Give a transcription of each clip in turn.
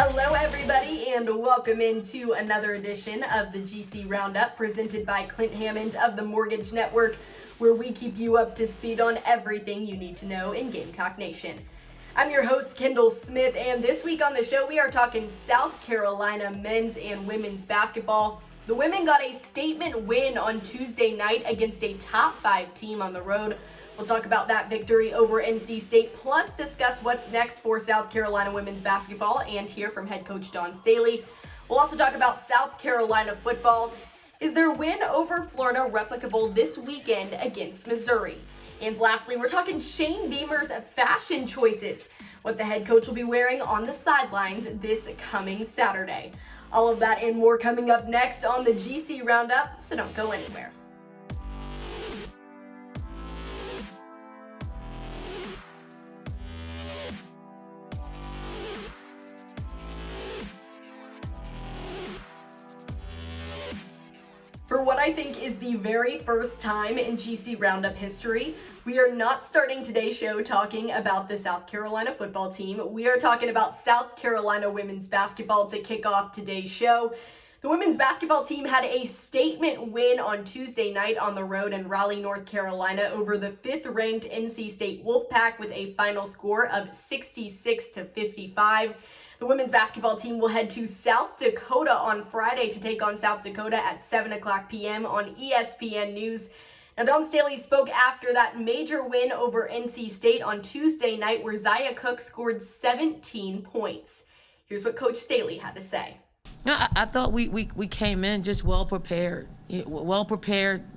Hello everybody and welcome into another edition of the GC Roundup presented by Clint Hammond of the Mortgage Network, where we keep you up to speed on everything you need to know in Gamecock Nation. I'm your host Kendall Smith, and this week on the show we are talking South Carolina men's and women's basketball. The women got a statement win on Tuesday night against a top 5 team on the road. We'll talk about that victory over NC State, plus discuss what's next for South Carolina women's basketball and hear from head coach Dawn Staley. We'll also talk about South Carolina football. Is their win over Florida replicable this weekend against Missouri? And lastly, we're talking Shane Beamer's fashion choices, what the head coach will be wearing on the sidelines this coming Saturday. All of that and more coming up next on the GC Roundup, so don't go anywhere. For what I think is the very first time in GC Roundup history, we are not starting today's show talking about the South Carolina football team. We are talking about South Carolina women's basketball to kick off today's show. The women's basketball team had a statement win on Tuesday night on the road in Raleigh, North Carolina over the 5th-ranked NC State Wolfpack with a final score of 66-55. The women's basketball team will head to South Dakota on Friday to take on South Dakota at 7 o'clock p.m. on ESPN News. Now, Dawn Staley spoke after that major win over NC State on Tuesday night where Zia Cook scored 17 points. Here's what Coach Staley had to say. I thought we came in just well prepared,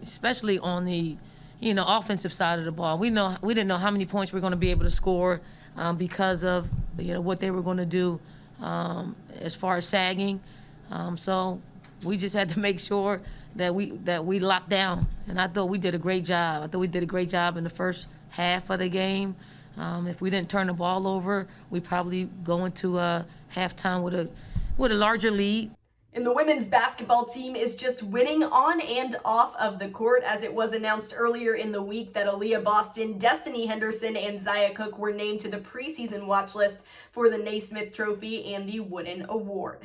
especially on the offensive side of the ball. We didn't know how many points we were going to be able to score because of what they were going to do as far as sagging. So we just had to make sure that we locked down, and I thought we did a great job. I thought we did a great job in the first half of the game. If we didn't turn the ball over, we probably go into halftime with a larger lead. And the women's basketball team is just winning on and off of the court, as it was announced earlier in the week that Aaliyah Boston, Destiny Henderson, and Zia Cook were named to the preseason watch list for the Naismith Trophy and the Wooden Award.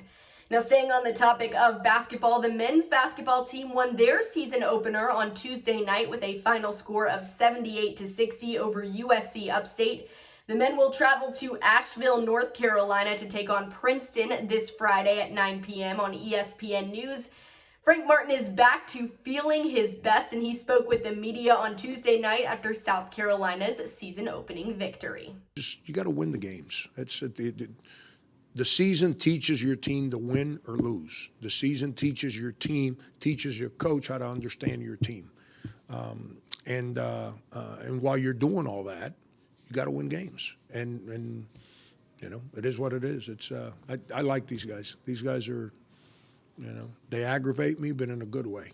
Now, staying on the topic of basketball, the men's basketball team won their season opener on Tuesday night with a final score of 78-60 over USC Upstate. The men will travel to Asheville, North Carolina to take on Princeton this Friday at 9 p.m. on ESPN News. Frank Martin is back to feeling his best, and he spoke with the media on Tuesday night after South Carolina's season-opening victory. You got to win the games. The season teaches your team to win or lose. The season teaches your team, teaches your coach how to understand your team. And while you're doing all that, you got to win games, and it is what it is. It's I like these guys. These guys are, they aggravate me, but in a good way.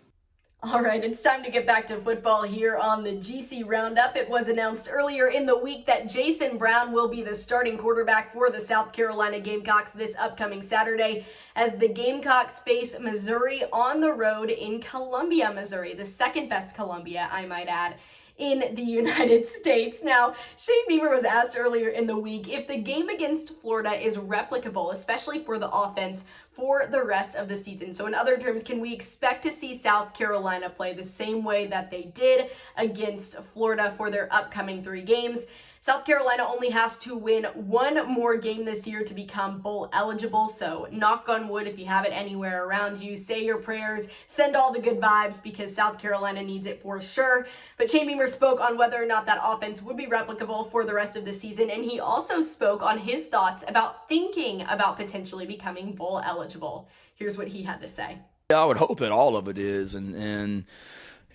All right, it's time to get back to football here on the GC Roundup. It was announced earlier in the week that Jason Brown will be the starting quarterback for the South Carolina Gamecocks this upcoming Saturday as the Gamecocks face Missouri on the road in Columbia, Missouri, the second best Columbia, I might add, in the United States. Now, Shane Beamer was asked earlier in the week if the game against Florida is replicable, especially for the offense, for the rest of the season. So in other terms, can we expect to see South Carolina play the same way that they did against Florida for their upcoming 3 games? South Carolina only has to win one more game this year to become bowl eligible, so knock on wood if you have it anywhere around you. Say your prayers, send all the good vibes because South Carolina needs it for sure. But Shane Beamer spoke on whether or not that offense would be replicable for the rest of the season, and he also spoke on his thoughts about thinking about potentially becoming bowl eligible. Here's what he had to say. Yeah, I would hope that all of it is, and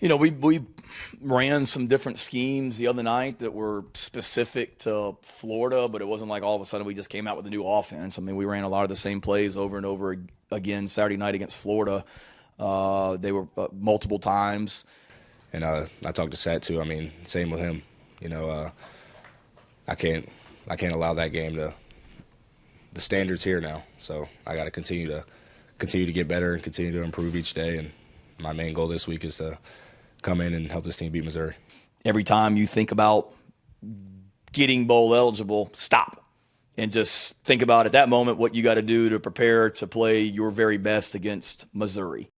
we ran some different schemes the other night that were specific to Florida, but it wasn't like all of a sudden we just came out with a new offense. I mean, we ran a lot of the same plays over and over again Saturday night against Florida. They were multiple times. And I talked to Sat too. I mean, same with him. I can't allow that game to. The standard's here now, so I got to continue to get better and continue to improve each day. And my main goal this week is to come in and help this team beat Missouri. Every time you think about getting bowl eligible, stop. and just think about at that moment what you got to do to prepare to play your very best against Missouri.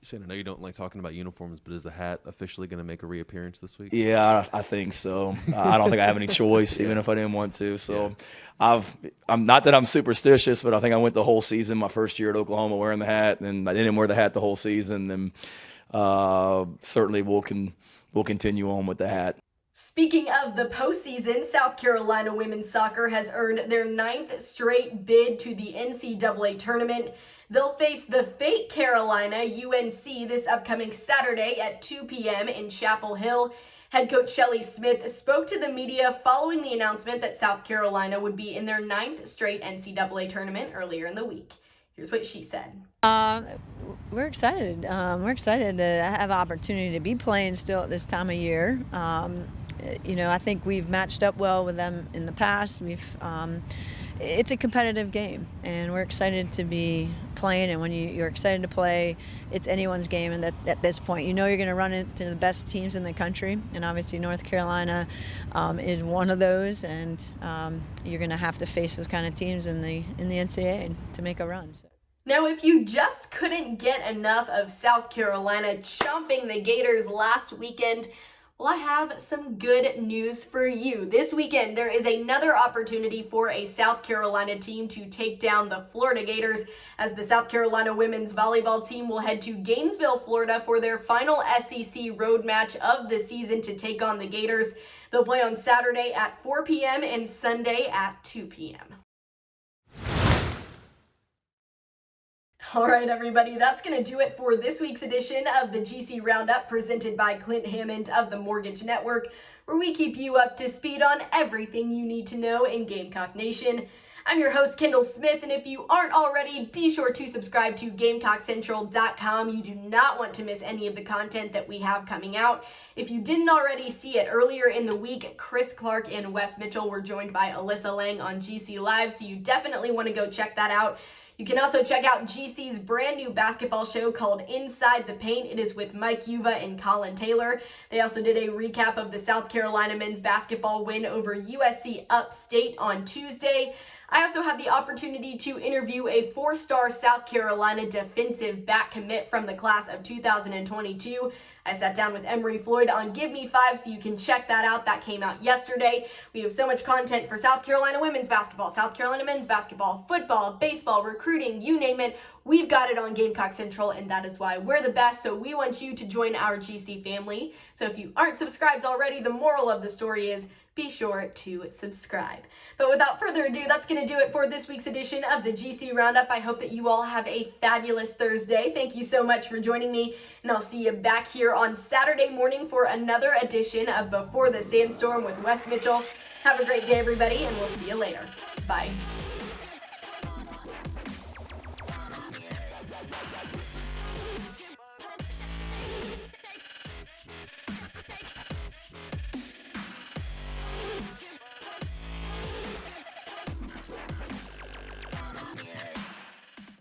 Shane, I know you don't like talking about uniforms, but is the hat officially going to make a reappearance this week? Yeah, I think so. I don't think I have any choice, even if I didn't want to. So I'm not that I'm superstitious, but I think I went the whole season, my first year at Oklahoma, wearing the hat, and I didn't wear the hat the whole season. And certainly we'll continue on with the hat. Speaking of the postseason, South Carolina women's soccer has earned their 9th straight bid to the NCAA tournament. They'll face the fake Carolina UNC this upcoming Saturday at 2 p.m. in Chapel Hill. Head coach Kendall Smith spoke to the media following the announcement that South Carolina would be in their 9th straight NCAA tournament earlier in the week. Here's what she said. We're excited. We're excited to have an opportunity to be playing still at this time of year. I think we've matched up well with them in the past. It's a competitive game, and we're excited to be playing. And when you're excited to play, it's anyone's game. And at this point, you're going to run into the best teams in the country, and obviously North Carolina is one of those. And you're going to have to face those kind of teams in the NCAA to make a run. So. Now, if you just couldn't get enough of South Carolina chomping the Gators last weekend, well, I have some good news for you. This weekend, there is another opportunity for a South Carolina team to take down the Florida Gators, as the South Carolina women's volleyball team will head to Gainesville, Florida for their final SEC road match of the season to take on the Gators. They'll play on Saturday at 4 p.m. and Sunday at 2 p.m. All right, everybody, that's going to do it for this week's edition of the GC Roundup presented by Clint Hammond of the Mortgage Network, where we keep you up to speed on everything you need to know in Gamecock Nation. I'm your host, Kendall Smith, and if you aren't already, be sure to subscribe to GamecockCentral.com. You do not want to miss any of the content that we have coming out. If you didn't already see it, earlier in the week, Chris Clark and Wes Mitchell were joined by Alyssa Lang on GC Live, so you definitely want to go check that out. You can also check out GC's brand new basketball show called Inside the Paint. It is with Mike Yuva and Colin Taylor. They also did a recap of the South Carolina men's basketball win over USC Upstate on Tuesday. I also had the opportunity to interview a 4-star South Carolina defensive back commit from the class of 2022. I sat down with Emery Floyd on Give Me 5, so you can check that out. That came out yesterday. We have so much content for South Carolina women's basketball, South Carolina men's basketball, football, baseball, recruiting, you name it. We've got it on Gamecock Central, and that is why we're the best. So we want you to join our GC family. So if you aren't subscribed already, the moral of the story is be sure to subscribe. But without further ado, that's going to do it for this week's edition of the GC Roundup. I hope that you all have a fabulous Thursday. Thank you so much for joining me, and I'll see you back here on Saturday morning for another edition of Before the Sandstorm with Wes Mitchell. Have a great day, everybody, and we'll see you later. Bye.